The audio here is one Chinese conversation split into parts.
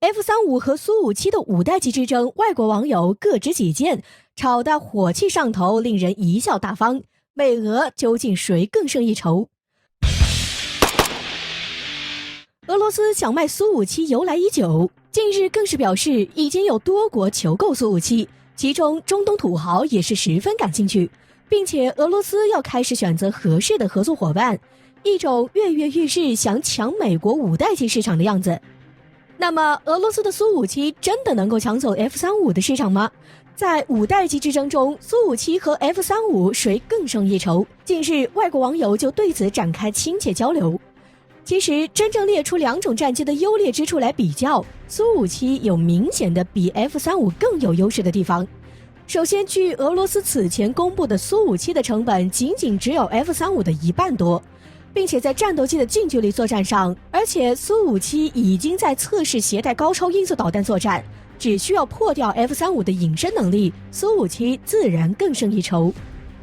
F-35和苏-57的五代机之争，外国网友各执己见，吵得火气上头，令人贻笑大方。美俄究竟谁更胜一筹？俄罗斯想卖苏-57由来已久，近日更是表示已经有多国求购苏-57，其中中东土豪也是十分感兴趣，并且俄罗斯要开始选择合适的合作伙伴，一种跃跃欲试想抢美国五代机市场的样子。那么俄罗斯的苏-57真的能够抢走 F-35的市场吗？在五代机之争中，苏-57和 F-35谁更胜一筹？近日外国网友就对此展开亲切交流。其实真正列出两种战机的优劣之处来比较，苏-57有明显的比 F-35更有优势的地方。首先，据俄罗斯此前公布的苏-57的成本仅仅只有 F-35的1半多，并且在战斗机的近距离作战上，而且苏-57已经在测试携带高超音速导弹作战，只需要破掉 F-35的隐身能力，苏-57自然更胜一筹。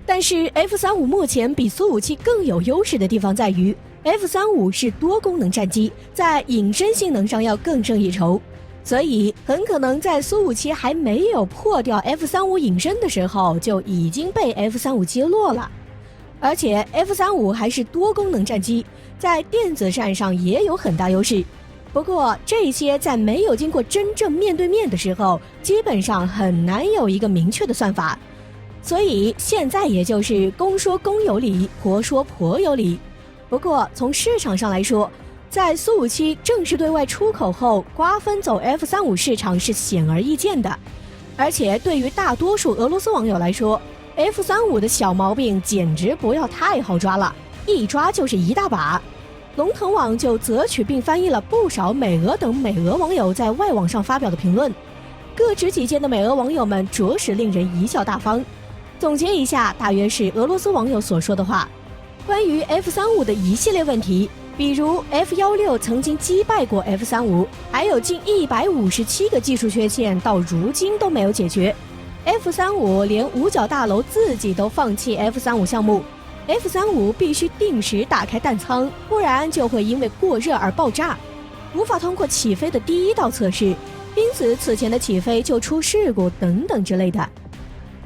但是 F-35目前比苏-57更有优势的地方在于 F-35是多功能战机，在隐身性能上要更胜一筹，所以很可能在苏-57还没有破掉 F-35隐身的时候，就已经被 F-35击落了。而且 F-35还是多功能战机，在电子战上也有很大优势。不过这些在没有经过真正面对面的时候，基本上很难有一个明确的算法。所以现在也就是公说公有理，婆说婆有理。不过从市场上来说，在苏-57正式对外出口后，瓜分走 F-35市场是显而易见的。而且对于大多数俄罗斯网友来说， F-35的小毛病简直不要太好抓了，一抓就是一大把。龙腾网就择取并翻译了不少美俄等美俄网友在外网上发表的评论，各执己见的美俄网友们着实令人贻笑大方。总结一下，大约是俄罗斯网友所说的话。关于 F-35的一系列问题，比如 F-16曾经击败过 F-35， 还有近157个技术缺陷到如今都没有解决。F-35连五角大楼自己都放弃 F-35项目， F-35必须定时打开弹舱，不然就会因为过热而爆炸，无法通过起飞的第一道测试，因此此前的起飞就出事故等等之类的。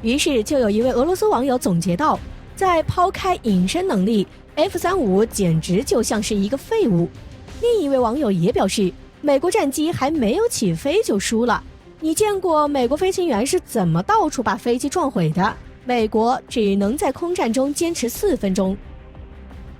于是就有一位俄罗斯网友总结到，在抛开隐身能力， F-35简直就像是一个废物。另一位网友也表示，美国战机还没有起飞就输了，你见过美国飞行员是怎么到处把飞机撞毁的？美国只能在空战中坚持4分钟。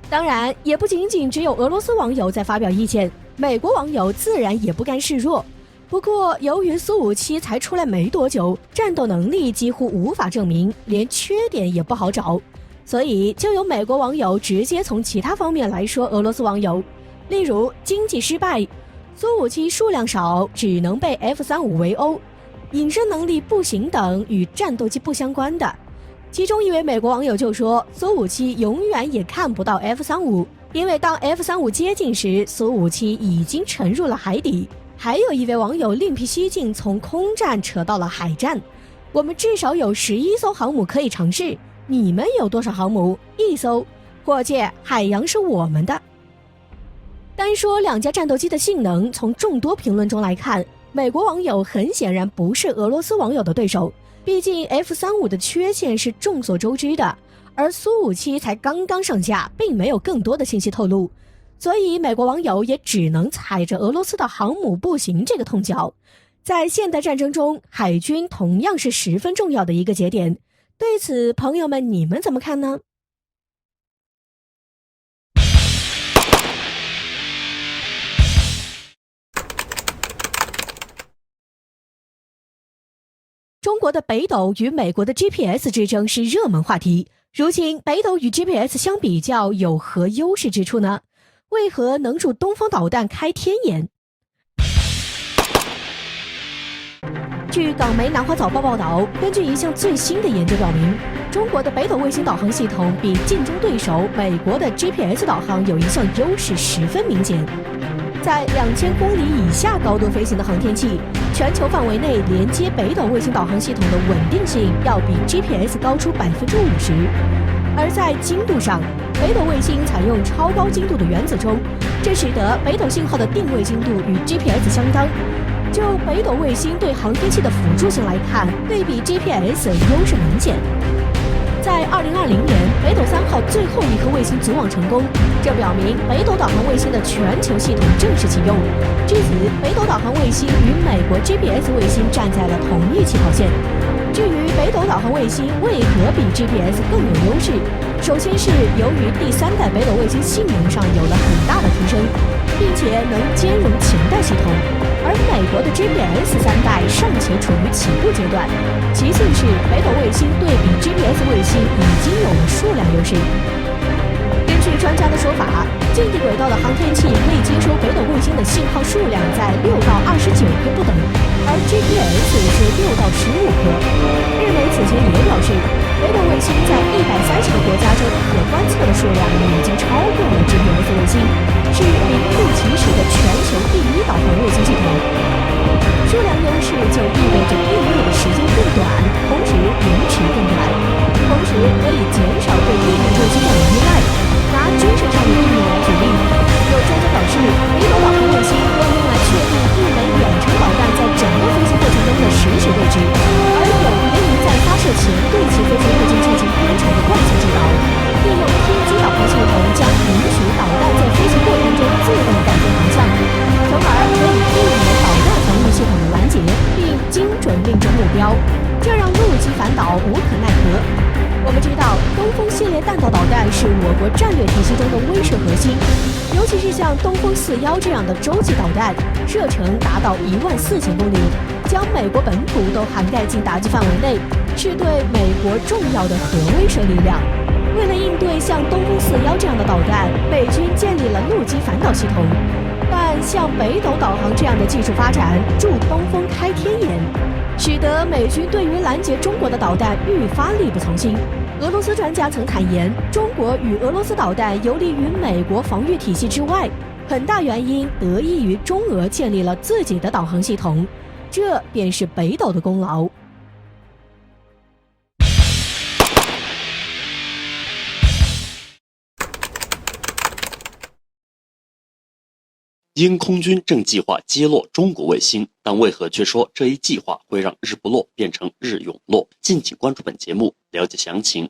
当然也不仅仅只有俄罗斯网友在发表意见，美国网友自然也不甘示弱。不过由于苏-57才出来没多久，战斗能力几乎无法证明，连缺点也不好找，所以就有美国网友直接从其他方面来说俄罗斯网友，例如经济失败，苏-57数量少，只能被 F-35围殴，隐身能力不行等与战斗机不相关的。其中一位美国网友就说，苏-57永远也看不到 F-35， 因为当 F-35接近时，苏-57已经沉入了海底。还有一位网友另辟蹊径，从空战扯到了海战，我们至少有11艘航母可以尝试，你们有多少航母？1艘，伙计，海洋是我们的。单说两架战斗机的性能，从众多评论中来看，美国网友很显然不是俄罗斯网友的对手，毕竟 F-35的缺陷是众所周知的，而苏-57才刚刚上架，并没有更多的信息透露，所以美国网友也只能踩着俄罗斯的航母不行这个痛脚。在现代战争中，海军同样是十分重要的一个节点，对此朋友们你们怎么看呢？中国的北斗与美国的 GPS 之争是热门话题，如今北斗与 GPS 相比较有何优势之处呢？为何能助东风导弹开天眼？据港媒南华早报报道，根据一项最新的研究表明，中国的北斗卫星导航系统比竞争对手美国的 GPS 导航有一项优势十分明显。在2000公里以下高度飞行的航天器，全球范围内连接北斗卫星导航系统的稳定性要比 GPS 高出50%。而在精度上，北斗卫星采用超高精度的原子钟，这使得北斗信号的定位精度与 GPS 相当。就北斗卫星对航天器的辅助性来看，对比 GPS 优势明显。在2020年，北斗3号最后一颗卫星组网成功，这表明北斗导航卫星的全球系统正式启用。至此，北斗导航卫星与美国 GPS 卫星站在了同一起跑线。至于北斗导航卫星为何比 GPS 更有优势，首先是由于第3代北斗卫星性能上有了很大的提升，并且能兼容前代系统，而美国的 GPS 3代尚且处于起步阶段。其次是北斗卫星对比 GPS 卫星已经有了数量优势。根据专家的说法，近地轨道的航天器可以接收北斗卫星的信号数量在6到29颗不等，而 GPS 是6到15颗。日媒此前也表示，北斗卫星在130个国家中可观测的数量已经超过了 GPS 卫星，是名副其实的全球第一导航卫星系统。数量优势就意味着定位的时间更短，同时延迟更短，同时可以减少对地面卫星的依赖。拿军事上的应用来举例，有专家表示，北斗导航卫星可以用来确定一枚远程导弹在整个飞行过程中的实时位置，而有别于在发射前对其飞行路径进行观察的惯性指导。利用天基导航系统将允许导弹在飞行过程中自动改变航向，从而可以避免导弹防御系统的拦截，并精准命中目标，这让陆基反导无可奈何。我们知道，东风系列弹道导弹是我国战略体系中的威慑核心，尤其是像东风41这样的洲际导弹，射程达到14000公里，将美国本土都涵盖进打击范围内，是对美国重要的核威慑力量。为了应对像东风41这样的导弹，美军建立了陆基反导系统。但像北斗导航这样的技术发展，助东风开天眼，使得美军对于拦截中国的导弹愈发力不从心。俄罗斯专家曾坦言，中国与俄罗斯导弹游离于美国防御体系之外，很大原因得益于中俄建立了自己的导航系统，这便是北斗的功劳。英空军正计划击落中国卫星，但为何却说这一计划会让日不落变成日永落？敬请关注本节目，了解详情。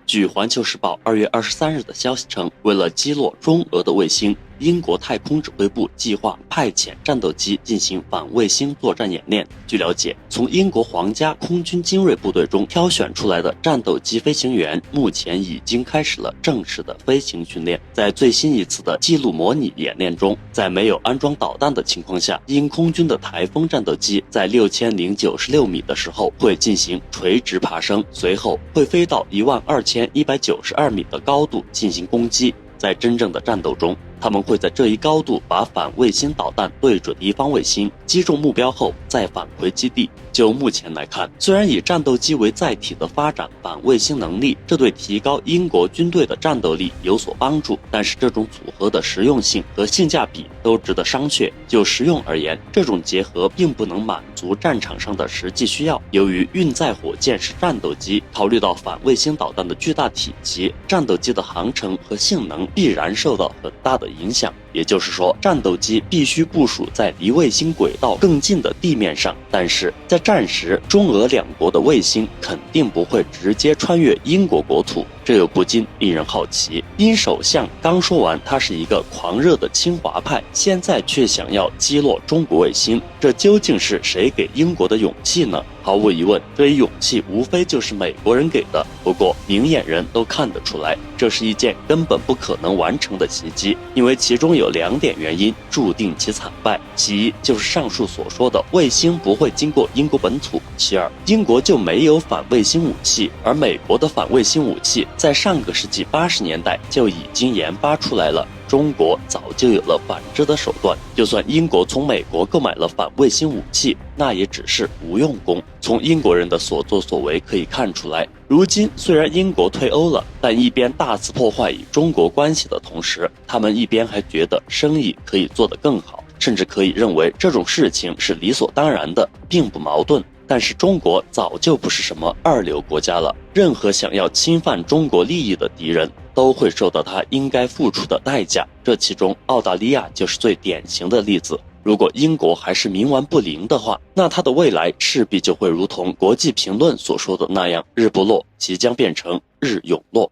据环球时报2月23日的消息称，为了击落中俄的卫星，英国太空指挥部计划派遣战斗机进行反卫星作战演练。据了解，从英国皇家空军精锐部队中挑选出来的战斗机飞行员，目前已经开始了正式的飞行训练。在最新一次的记录模拟演练中，在没有安装导弹的情况下，英空军的台风战斗机在6096米的时候会进行垂直爬升，随后会飞到12192米的高度进行攻击。在真正的战斗中，他们会在这一高度把反卫星导弹对准敌方卫星，击中目标后再返回基地。就目前来看，虽然以战斗机为载体的发展反卫星能力，这对提高英国军队的战斗力有所帮助，但是这种组合的实用性和性价比都值得商榷。就实用而言，这种结合并不能满足战场上的实际需要。由于运载火箭是战斗机，考虑到反卫星导弹的巨大体积，战斗机的航程和性能必然受到很大的影响。也就是说，战斗机必须部署在离卫星轨道更近的地面上，但是在战时，中俄两国的卫星肯定不会直接穿越英国国土，这又不禁令人好奇。英首相刚说完他是一个狂热的亲华派，现在却想要击落中国卫星，这究竟是谁给英国的勇气呢？毫无疑问，这一勇气无非就是美国人给的。不过明眼人都看得出来，这是一件根本不可能完成的袭击，因为其中有2点原因注定其惨败。其一就是上述所说的卫星不会经过英国本土，其二，英国就没有反卫星武器，而美国的反卫星武器在上个世纪80年代就已经研发出来了。中国早就有了反制的手段，就算英国从美国购买了反卫星武器，那也只是无用功。从英国人的所作所为可以看出来，如今虽然英国退欧了，但一边大肆破坏与中国关系的同时，他们一边还觉得生意可以做得更好，甚至可以认为这种事情是理所当然的，并不矛盾。但是中国早就不是什么二流国家了，任何想要侵犯中国利益的敌人都会受到他应该付出的代价，这其中澳大利亚就是最典型的例子。如果英国还是冥顽不灵的话，那它的未来势必就会如同国际评论所说的那样，日不落即将变成日永落。